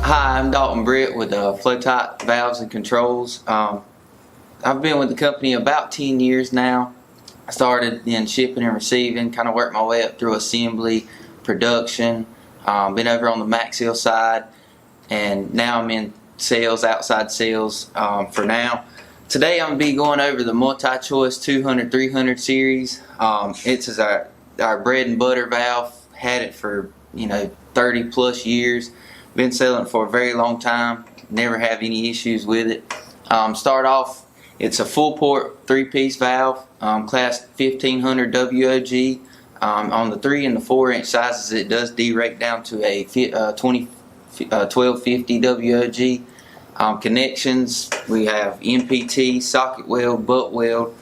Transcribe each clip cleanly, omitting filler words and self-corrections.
Hi, I'm Dalton Britt with Flo-Tite Valves and Controls. I've been with the company about 10 years now. I started in shipping and receiving, kind of worked my way up through assembly, production, been over on the Maxil side, and now I'm in sales, outside sales for now. Today I'm going to be going over the Multichoice 200-300 series. It's our bread and butter valve. Had it for 30 plus years. Been selling it for a very long time. Never have any issues with it. Start off, it's a full port 3-piece valve, class 1500 WOG. On the 3 and the 4 inch sizes, it does derate down to a 1250 WOG. Connections, we have MPT, socket weld, butt weld,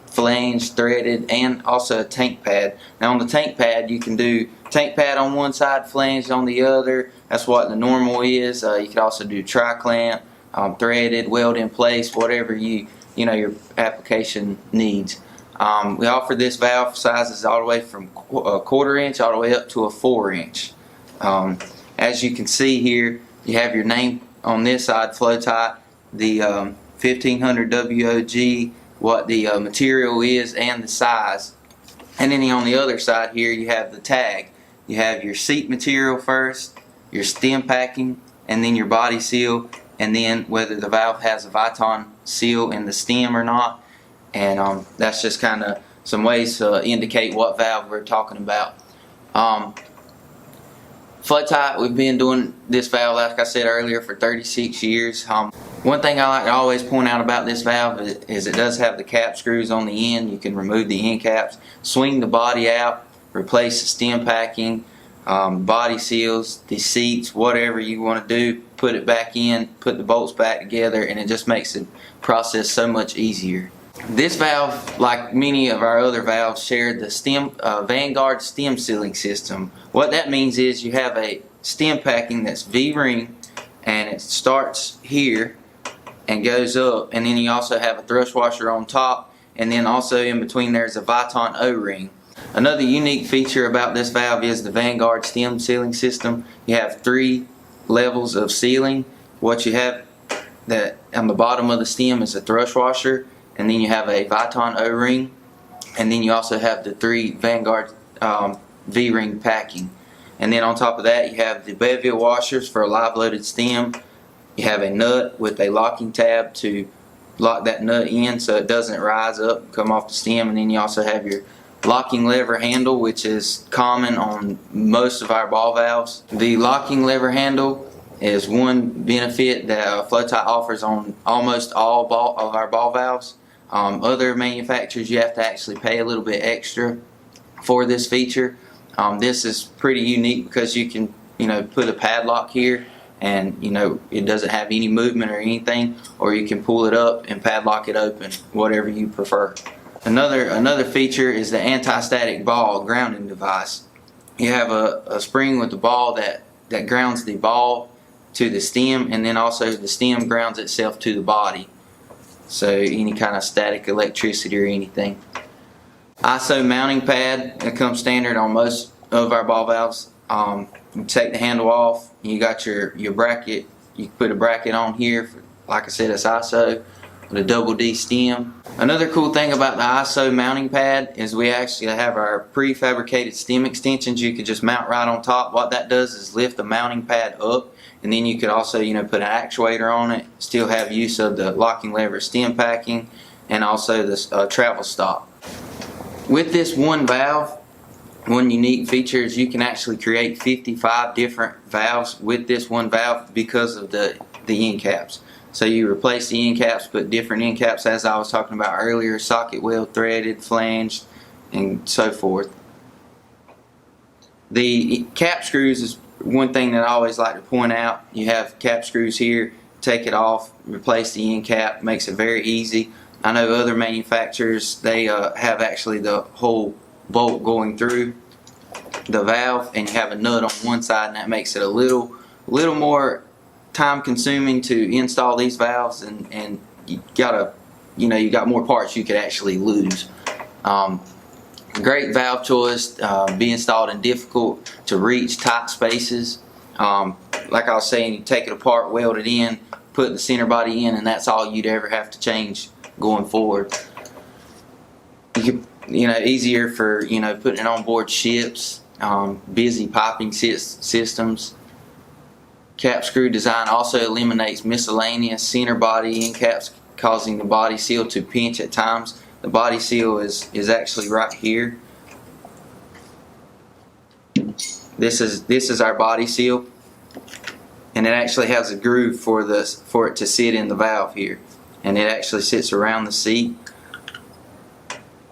flange, threaded, and also a tank pad. Now on the tank pad, you can do tank pad on one side, flange on the other. That's what the normal is. You can also do tri-clamp, threaded, weld in place, whatever your application needs. We offer this valve sizes all the way from a 1/4 inch all the way up to a 4 inch. As you can see here, you have your name on this side, Flo-Tite, the 1500 WOG, what the material is and the size. And then on the other side here, you have the tag. You have your seat material first, your stem packing, and then your body seal, and then whether the valve has a Viton seal in the stem or not. And that's just kind of some ways to indicate what valve we're talking about. Flo-Tite, we've been doing this valve, like I said earlier, for 36 years. One thing I like to always point out about this valve is it does have the cap screws on the end. You can remove the end caps, swing the body out, replace the stem packing, body seals, the seats, whatever you want to do, put it back in, put the bolts back together, and it just makes the process so much easier. This valve, like many of our other valves, share the Vanguard stem sealing system. What that means is you have a stem packing that's V-ring, and it starts here and goes up, and then you also have a thrust washer on top, and then also in between there's a Viton O-ring. Another unique feature about this valve is the Vanguard stem sealing system. You have 3 levels of sealing. What you have that on the bottom of the stem is a thrust washer, and then you have a Viton O-ring, and then you also have the 3 Vanguard V-ring packing. And then on top of that, you have the bevel washers for a live loaded stem. You have a nut with a locking tab to lock that nut in so it doesn't rise up and come off the stem. And then you also have your locking lever handle, which is common on most of our ball valves. The locking lever handle is one benefit that Flo-Tite offers on almost all of our ball valves. Other manufacturers, you have to actually pay a little bit extra for this feature. This is pretty unique because you can put a padlock here, and it doesn't have any movement or anything, or you can pull it up and padlock it open, whatever you prefer. Another feature is the anti-static ball grounding device. You have a spring with the ball that grounds the ball to the stem, and then also the stem grounds itself to the body, so any kind of static electricity or anything. ISO mounting pad that comes standard on most of our ball valves. You take the handle off, you got your bracket. You can put a bracket on here for, like I said, it's ISO with a double D stem. Another cool thing about the ISO mounting pad is we actually have our prefabricated stem extensions you can just mount right on top. What that does is lift the mounting pad up, and then you could also put an actuator on it, still have use of the locking lever stem packing, and also this travel stop. With this one valve, one unique feature is you can actually create 55 different valves with this one valve because of the end caps. So you replace the end caps, put different end caps, as I was talking about earlier, socket weld, threaded, flanged, and so forth. The cap screws is one thing that I always like to point out. You have cap screws here, take it off, replace the end cap, makes it very easy. I know other manufacturers, they have actually the whole bolt going through the valve, and you have a nut on one side, and that makes it a little more time consuming to install these valves, and you got more parts you could actually lose. Great valve choice, be installed in difficult to reach tight spaces. Like I was saying, you take it apart, weld it in, put the center body in, and that's all you'd ever have to change going forward. Easier for putting it on board ships, busy piping systems. Cap screw design also eliminates miscellaneous center body end caps, causing the body seal to pinch at times. The body seal is actually right here. This is our body seal, and it actually has a groove for it to sit in the valve here, and it actually sits around the seat,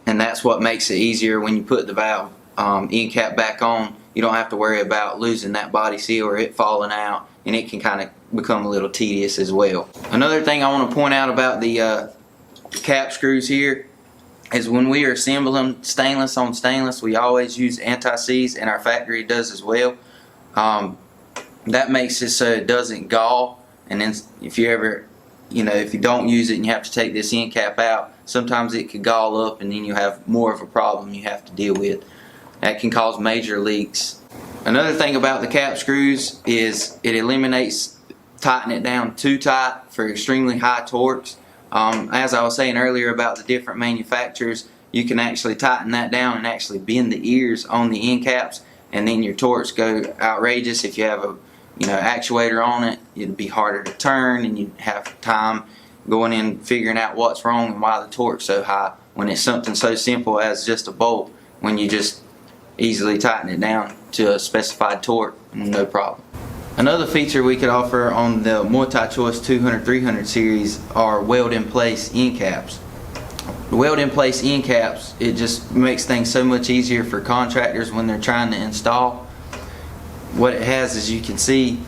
and that's what makes it easier when you put the valve end cap back on. You don't have to worry about losing that body seal or it falling out, and it can kind of become a little tedious as well. Another thing I want to point out about the cap screws here is when we are assembling stainless on stainless, we always use anti-seize, and our factory does as well. That makes it so it doesn't gall, and then if you don't use it and you have to take this end cap out, sometimes it could gall up, and then you have more of a problem you have to deal with. That can cause major leaks. Another thing about the cap screws is it eliminates tightening it down too tight for extremely high torques. As I was saying earlier about the different manufacturers, you can actually tighten that down and actually bend the ears on the end caps, and then your torques go outrageous. If you have a actuator on it, it'd be harder to turn, and you'd have time going in figuring out what's wrong and why the torque's so high, when it's something so simple as just a bolt, when you just easily tighten it down to a specified torque, no problem. Another feature we could offer on the Multichoice 200-300 series are weld-in-place end caps. The weld-in-place end caps, it just makes things so much easier for contractors when they're trying to install. What it has is, you can see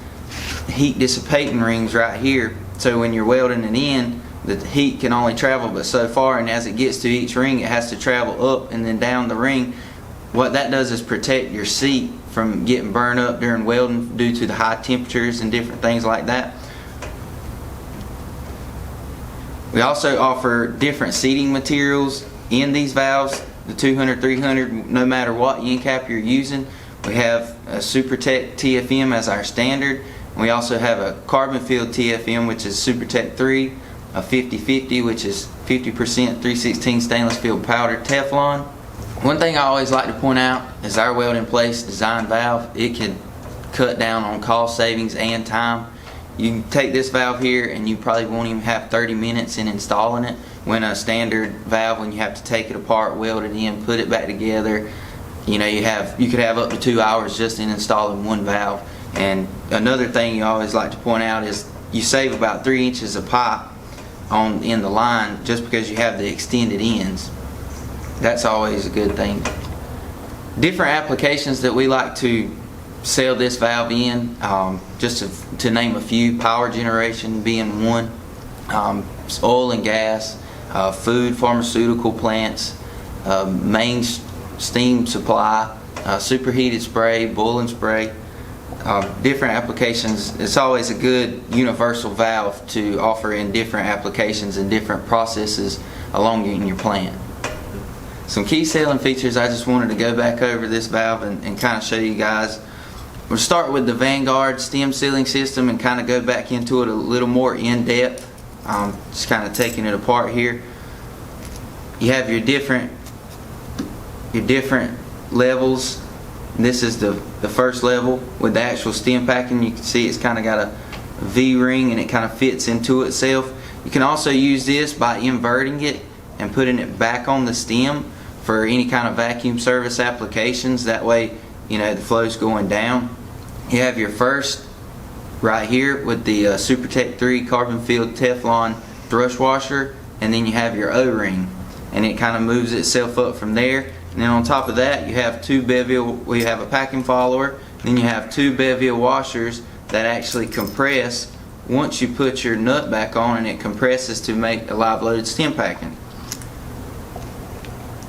heat dissipating rings right here, so when you're welding it in, the heat can only travel but so far, and as it gets to each ring it has to travel up and then down the ring. What that does is protect your seat from getting burned up during welding due to the high temperatures and different things like that. We also offer different seating materials in these valves. The 200-300, no matter what end cap you're using, we have a SuperTech TFM as our standard. We also have a carbon field TFM, which is SuperTech 3, a 50-50, which is 50% 316 stainless steel powdered Teflon. One thing I always like to point out is our weld-in-place design valve. It can cut down on cost savings and time. You can take this valve here and you probably won't even have 30 minutes in installing it, when a standard valve, when you have to take it apart, weld it in, put it back together, you could have up to 2 hours just in installing one valve. And another thing you always like to point out is you save about 3 inches of pipe in the line just because you have the extended ends. That's always a good thing. Different applications that we like to sell this valve in, just to name a few, power generation being one, oil and gas, food, pharmaceutical plants, main steam supply, superheated spray, boiling spray, different applications. It's always a good universal valve to offer in different applications and different processes along in your plant. Some key selling features, I just wanted to go back over this valve and kind of show you guys. We'll start with the Vanguard stem sealing system and kind of go back into it a little more in depth. Just kind of taking it apart here. You have your different levels. This is the first level with the actual stem packing. You can see it's kind of got a V ring and it kind of fits into itself. You can also use this by inverting it and putting it back on the stem for any kind of vacuum service applications. That way, the flow's going down. You have your first right here with the SuperTech 3 carbon field Teflon thrush washer, and then you have your O-ring, and it kind of moves itself up from there. And then on top of that, you have two bevel. We have a packing follower. Then you have two bevel washers that actually compress once you put your nut back on, and it compresses to make a live loaded stem packing.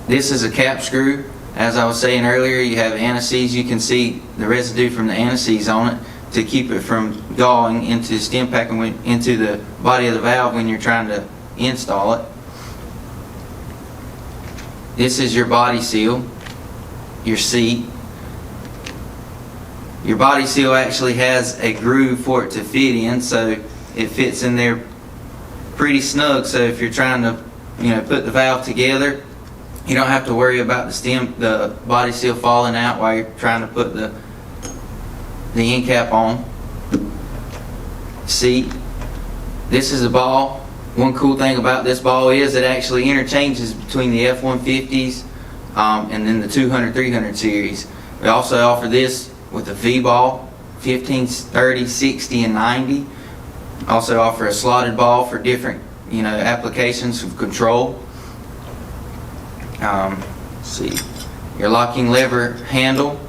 This is a cap screw. As I was saying earlier, you have anti-seize. You can see the residue from the anti-seize on it to keep it from galling into stem packing, into the body of the valve when you're trying to install it. This is your body seal, your seat. Your body seal actually has a groove for it to fit in, so it fits in there pretty snug. So if you're trying to, put the valve together, you don't have to worry about the body seal falling out while you're trying to put the end cap on. See, this is a ball. One cool thing about this ball is it actually interchanges between the F-150s and then the 200, 300 series. We also offer this with a V-ball, 15, 30, 60, and 90. Also offer a slotted ball for different, applications of control. See, your locking lever handle.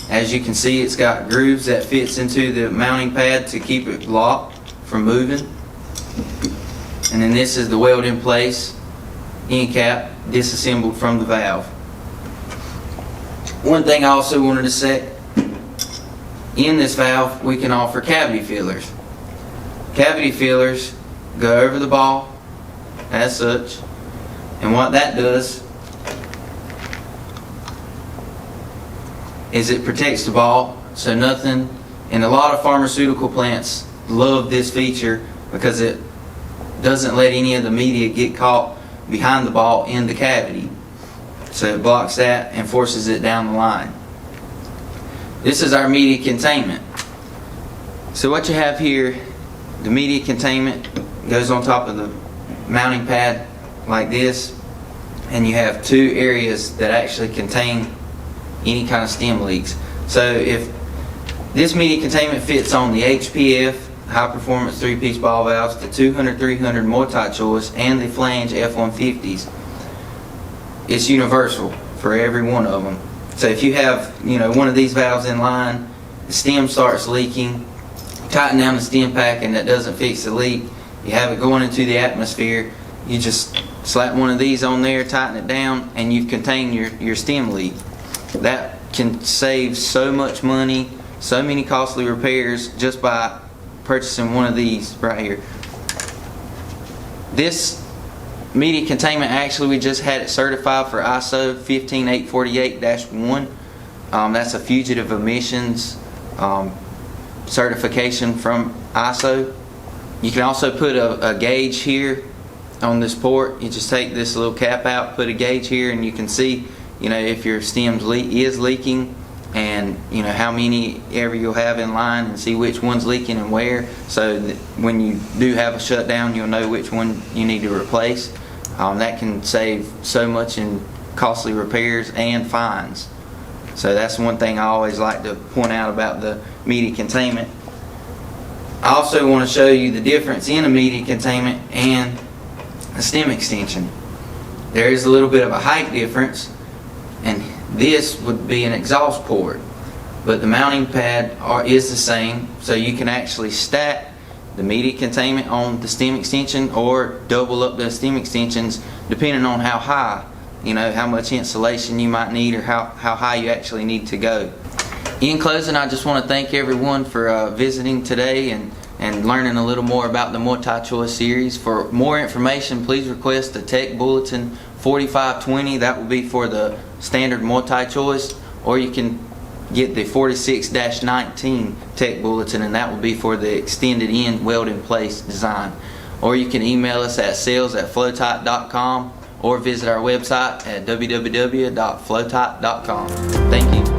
As you can see, it's got grooves that fits into the mounting pad to keep it locked from moving. And then this is the weld in place end cap disassembled from the valve. One thing I also wanted to say, in this valve we can offer cavity fillers. Cavity fillers go over the ball as such, and what that does is it protects the ball so nothing, and a lot of pharmaceutical plants love this feature because it doesn't let any of the media get caught behind the ball in the cavity. So it blocks that and forces it down the line. This is our media containment. So what you have here, the media containment goes on top of the mounting pad like this, and you have two areas that actually contain any kind of stem leaks. So if this media containment fits on the HPF high performance 3-piece ball valves, the 200, 300 multi-choice, and the flange F-150s, it's universal for every one of them. So if you have one of these valves in line, the stem starts leaking, tighten down the stem pack and that doesn't fix the leak, you have it going into the atmosphere, you just slap one of these on there, tighten it down, and you've contained your stem leak. That can save so much money, so many costly repairs just by purchasing one of these right here. This media containment, actually we just had it certified for ISO 15848-1. That's a fugitive emissions certification from ISO. You can also put a gauge here on this port. You just take this little cap out, put a gauge here, and you can see if your stem is leaking, and how many ever you'll have in line, and see which one's leaking and where, so that when you do have a shutdown you'll know which one you need to replace. That can save so much in costly repairs and fines. So that's one thing I always like to point out about the media containment. I also want to show you the difference in a media containment and a stem extension. There is a little bit of a height difference, and this would be an exhaust port, but the mounting pad is the same, so you can actually stack the media containment on the stem extension or double up the stem extensions depending on how high, how much insulation you might need or how high you actually need to go. In closing, I just want to thank everyone for visiting today and learning a little more about the Multichoice series. For more information, please request the Tech Bulletin 4520. That will be for the standard Multichoice, or you can get the 46-19 Tech Bulletin, and that will be for the extended end weld in place design. Or you can email us at sales@Flo-Tite.com or visit our website at www.Flo-Tite.com. Thank you.